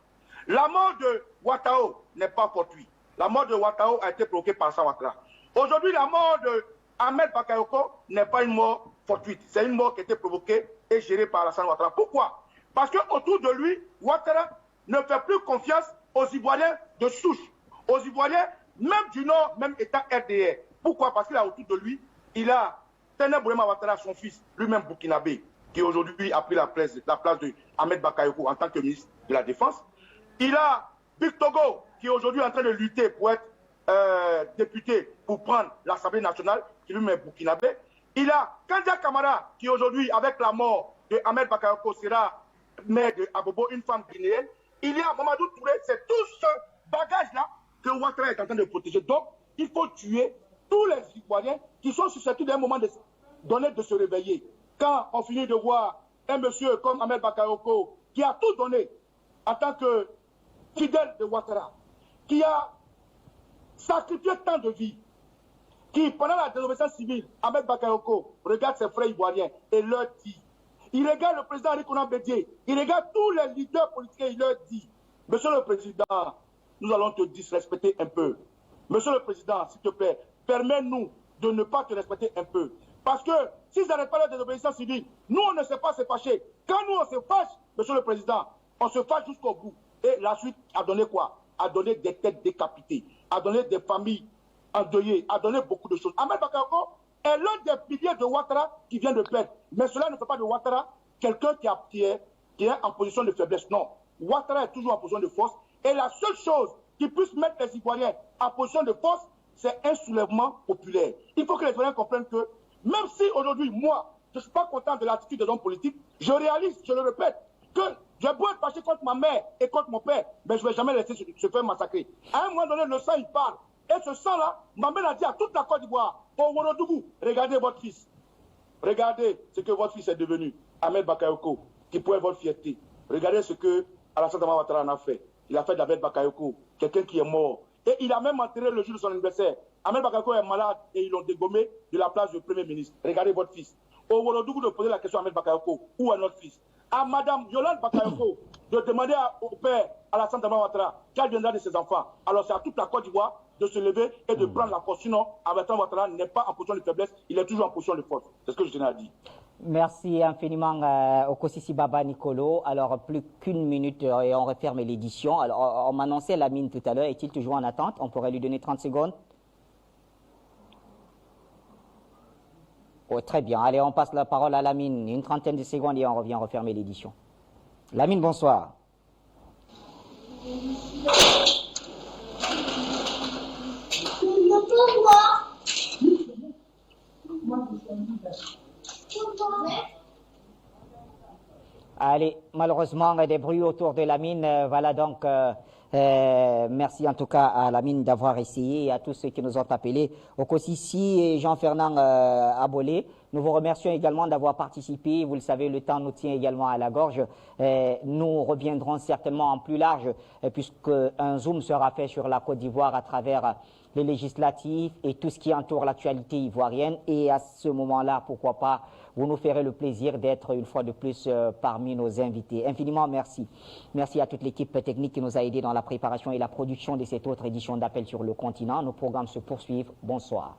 La mort de Ouattao n'est pas fortuite. La mort de Ouattao a été provoquée par Alassane Ouattara. Aujourd'hui, la mort de Ahmed Bakayoko n'est pas une mort fortuite. C'est une mort qui a été provoquée et gérée par Alassane Ouattara. Pourquoi? Parce qu'autour de lui, Ouattara ne fait plus confiance aux Ivoiriens de souche, aux Ivoiriens même du Nord, même état RDR. Pourquoi? Parce qu'il a autour de lui, il a Tené Bourema Ouattara, son fils, lui-même burkinabé, qui aujourd'hui a pris la place de Ahmed Bakayoko en tant que ministre de la Défense. Il a Big Togo, qui est aujourd'hui en train de lutter pour être député pour prendre l'Assemblée nationale, qui lui-même est burkinabé. Il a Kandia Kamara, qui aujourd'hui, avec la mort de Ahmed Bakayoko, sera maire de Abobo, une femme guinéenne. Il y a Mamadou Touré, c'est tout ce bagage-là que Ouattara est en train de protéger. Donc, il faut tuer tous les Ivoiriens qui sont susceptibles d'un moment donné de se réveiller. Quand on finit de voir un monsieur comme Ahmed Bakayoko, qui a tout donné en tant que fidèle de Ouattara, qui a sacrifié tant de vies, qui, pendant la désobéissance civile, Ahmed Bakayoko regarde ses frères ivoiriens et leur dit, il regarde le président Henri Konan Bédié, il regarde tous les leaders politiques et il leur dit, Monsieur le Président, nous allons te disrespecter un peu. Monsieur le Président, s'il te plaît, permets-nous de ne pas te respecter un peu. Parce que s'ils n'arrêtent pas la désobéissance civile, nous, on ne sait pas se fâcher. Quand nous, on se fâche, Monsieur le Président, on se fâche jusqu'au bout. Et la suite a donné quoi? A donné des têtes décapitées, a donné des familles endeuillées, a donné beaucoup de choses. Ahmed Bakayoko est l'un des piliers de Ouattara qui vient de perdre. Mais cela ne fait pas de Ouattara quelqu'un qui est en position de faiblesse. Non. Ouattara est toujours en position de force. Et la seule chose qui puisse mettre les Ivoiriens en position de force, c'est un soulèvement populaire. Il faut que les Ivoiriens comprennent que, même si aujourd'hui, moi, je ne suis pas content de l'attitude des hommes politiques, je réalise, je le répète, que j'ai beau être fâché contre ma mère et contre mon père, mais je ne vais jamais laisser se faire massacrer. À un moment donné, le sang, il parle. Et ce sang-là, ma mère a dit à toute la Côte d'Ivoire, au Ouagadougou, regardez votre fils. Regardez ce que votre fils est devenu, Ahmed Bakayoko, qui pourrait être votre fierté. Regardez ce que Alassane Dramane Ouattara en a fait. Il a fait d'Ahmed Bakayoko, quelqu'un qui est mort. Et il a même enterré le jour de son anniversaire. Ahmed Bakayoko est malade et ils l'ont dégommé de la place du Premier ministre. Regardez votre fils. Au Ouagadougou de poser la question à Ahmed Bakayoko, où est notre fils? À Madame Yolande Bakayoko de demander au père Alassane Dramane Ouattara qu'elle viendra de ses enfants. Alors c'est à toute la Côte d'Ivoire de se lever et de prendre la force. Sinon, Alassane Ouattara n'est pas en position de faiblesse, il est toujours en position de force. C'est ce que je tenais à dire. Merci infiniment Okosisi Baba Nicolo. Alors, plus qu'une minute et on referme l'édition. Alors, on m'annonçait Lamine tout à l'heure. Est-il toujours en attente? On pourrait lui donner 30 secondes. Oh, très bien. Allez, on passe la parole à Lamine. Une trentaine de secondes et on revient refermer l'édition. Lamine, bonsoir. Allez, malheureusement, des bruits autour de Lamine. Voilà donc, merci en tout cas à Lamine d'avoir essayé et à tous ceux qui nous ont appelés. Okosisi et Jean-Fernand Abolé, nous vous remercions également d'avoir participé. Vous le savez, le temps nous tient également à la gorge. Nous reviendrons certainement en plus large, puisque un zoom sera fait sur la Côte d'Ivoire à travers les législatives et tout ce qui entoure l'actualité ivoirienne. Et à ce moment-là, pourquoi pas, vous nous ferez le plaisir d'être une fois de plus parmi nos invités. Infiniment merci. Merci à toute l'équipe technique qui nous a aidés dans la préparation et la production de cette autre édition d'Appel sur le continent. Nos programmes se poursuivent. Bonsoir.